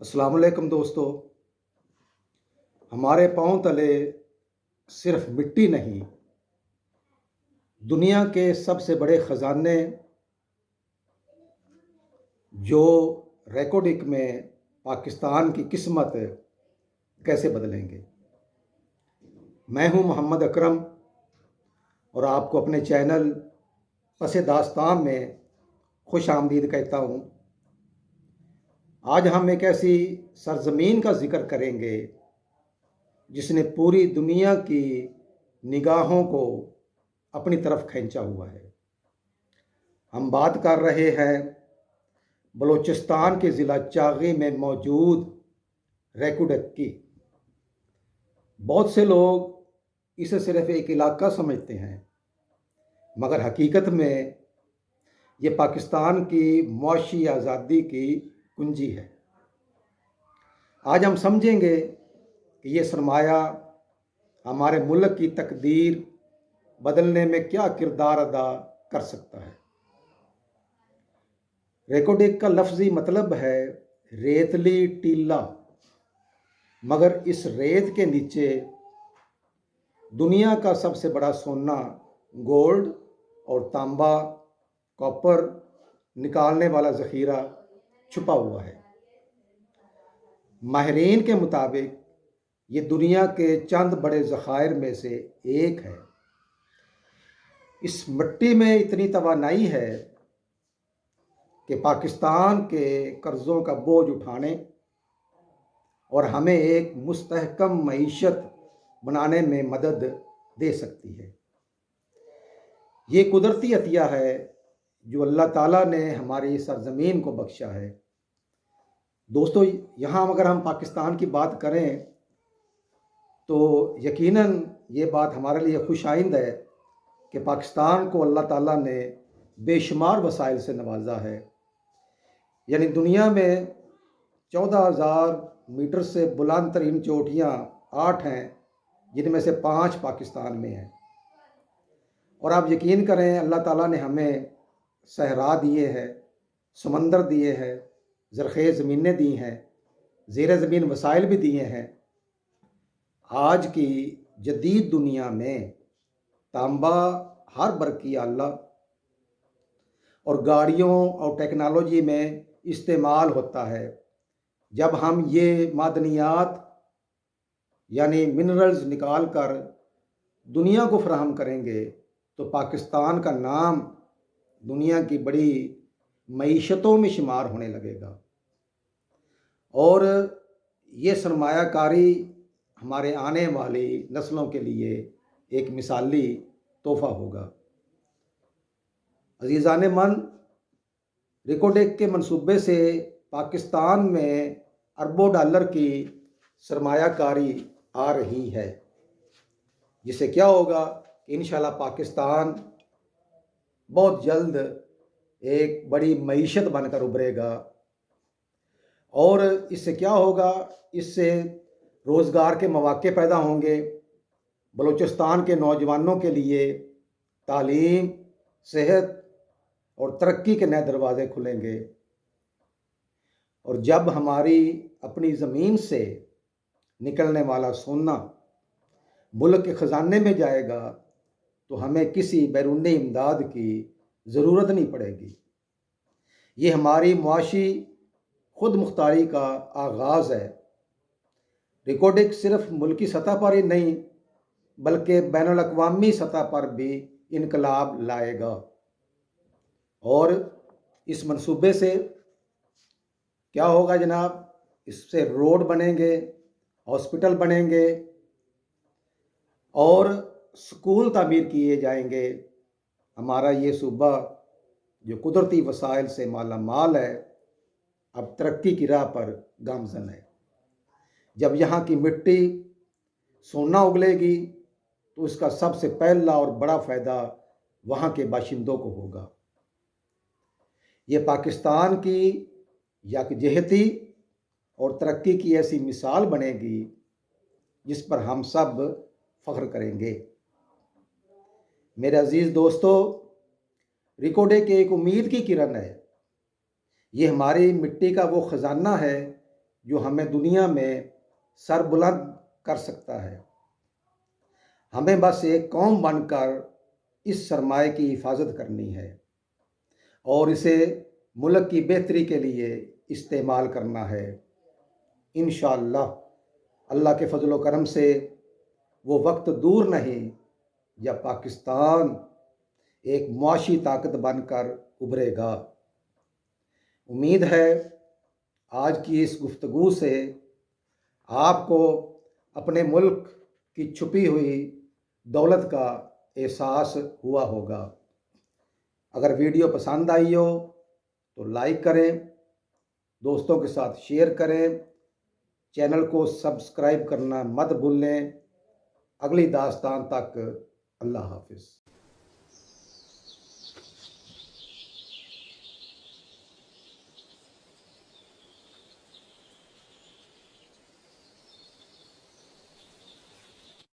السلام علیکم دوستو، ہمارے پاؤں تلے صرف مٹی نہیں، دنیا کے سب سے بڑے خزانے جو ریکارڈک میں پاکستان کی قسمت کیسے بدلیں گے۔ میں ہوں محمد اکرم اور آپ کو اپنے چینل پس داستان میں خوش آمدید کہتا ہوں۔ آج ہم ایک ایسی سرزمین کا ذکر کریں گے جس نے پوری دنیا کی نگاہوں کو اپنی طرف کھینچا ہوا ہے۔ ہم بات کر رہے ہیں بلوچستان کے ضلع چاغی میں موجود ریکوڈک کی۔ بہت سے لوگ اسے صرف ایک علاقہ سمجھتے ہیں، مگر حقیقت میں یہ پاکستان کی معاشی آزادی کی کنجی ہے۔ آج ہم سمجھیں گے کہ یہ سرمایہ ہمارے ملک کی تقدیر بدلنے میں کیا کردار ادا کر سکتا ہے۔ ریکوڈک کا لفظی مطلب ہے ریتلی ٹیلا، مگر اس ریت کے نیچے دنیا کا سب سے بڑا سونا، گولڈ اور تانبا، کاپر نکالنے والا ذخیرہ چھپا ہوا ہے۔ ماہرین کے مطابق یہ دنیا کے چند بڑے ذخائر میں سے ایک ہے۔ اس مٹی میں اتنی توانائی ہے کہ پاکستان کے قرضوں کا بوجھ اٹھانے اور ہمیں ایک مستحکم معیشت بنانے میں مدد دے سکتی ہے۔ یہ قدرتی عطیہ ہے جو اللہ تعالیٰ نے ہماری سرزمین کو بخشا ہے۔ دوستو، یہاں اگر ہم پاکستان کی بات کریں تو یقیناً یہ بات ہمارے لیے خوش آئند ہے کہ پاکستان کو اللہ تعالیٰ نے بے شمار وسائل سے نوازا ہے۔ یعنی دنیا میں 14,000 میٹر سے بلند ترین چوٹیاں 8 ہیں، جن میں سے 5 پاکستان میں ہیں۔ اور آپ یقین کریں، اللہ تعالیٰ نے ہمیں صحرا دیے ہیں، سمندر دیے ہیں، زرخیز زمینیں دی ہیں، زیر زمین وسائل بھی دیے ہیں۔ آج کی جدید دنیا میں تانبا ہر برقی آلہ اور گاڑیوں اور ٹیکنالوجی میں استعمال ہوتا ہے۔ جب ہم یہ معدنیات یعنی منرلز نکال کر دنیا کو فراہم کریں گے تو پاکستان کا نام دنیا کی بڑی معیشتوں میں شمار ہونے لگے گا، اور یہ سرمایہ کاری ہمارے آنے والی نسلوں کے لیے ایک مثالی تحفہ ہوگا۔ عزیزان من، ریکوڈک کے منصوبے سے پاکستان میں اربوں ڈالر کی سرمایہ کاری آ رہی ہے، جس سے کیا ہوگا کہ انشاءاللہ پاکستان بہت جلد ایک بڑی معیشت بن کر ابھرے گا۔ اور اس سے کیا ہوگا؟ اس سے روزگار کے مواقع پیدا ہوں گے۔ بلوچستان کے نوجوانوں کے لیے تعلیم، صحت اور ترقی کے نئے دروازے کھلیں گے۔ اور جب ہماری اپنی زمین سے نکلنے والا سونا ملک کے خزانے میں جائے گا تو ہمیں کسی بیرونی امداد کی ضرورت نہیں پڑے گی۔ یہ ہماری معاشی خود مختاری کا آغاز ہے۔ ریکوڈک صرف ملکی سطح پر ہی نہیں بلکہ بین الاقوامی سطح پر بھی انقلاب لائے گا۔ اور اس منصوبے سے کیا ہوگا جناب؟ اس سے روڈ بنیں گے، ہاسپٹل بنیں گے اور سکول تعمیر کیے جائیں گے۔ ہمارا یہ صوبہ جو قدرتی وسائل سے مالا مال ہے، اب ترقی کی راہ پر گامزن ہے۔ جب یہاں کی مٹی سونا اگلے گی تو اس کا سب سے پہلا اور بڑا فائدہ وہاں کے باشندوں کو ہوگا۔ یہ پاکستان کی یکجہتی اور ترقی کی ایسی مثال بنے گی جس پر ہم سب فخر کریں گے۔ میرے عزیز دوستو، ریکوڈک ایک امید کی کرن ہے۔ یہ ہماری مٹی کا وہ خزانہ ہے جو ہمیں دنیا میں سر بلند کر سکتا ہے۔ ہمیں بس ایک قوم بن کر اس سرمایہ کی حفاظت کرنی ہے اور اسے ملک کی بہتری کے لیے استعمال کرنا ہے۔ انشاءاللہ اللہ کے فضل و کرم سے وہ وقت دور نہیں جب پاکستان ایک معاشی طاقت بن کر ابھرے گا۔ امید ہے آج کی اس گفتگو سے آپ کو اپنے ملک کی چھپی ہوئی دولت کا احساس ہوا ہوگا۔ اگر ویڈیو پسند آئی ہو تو لائک کریں، دوستوں کے ساتھ شیئر کریں، چینل کو سبسکرائب کرنا مت بھولیں۔ اگلی داستان تک اللہ حافظ۔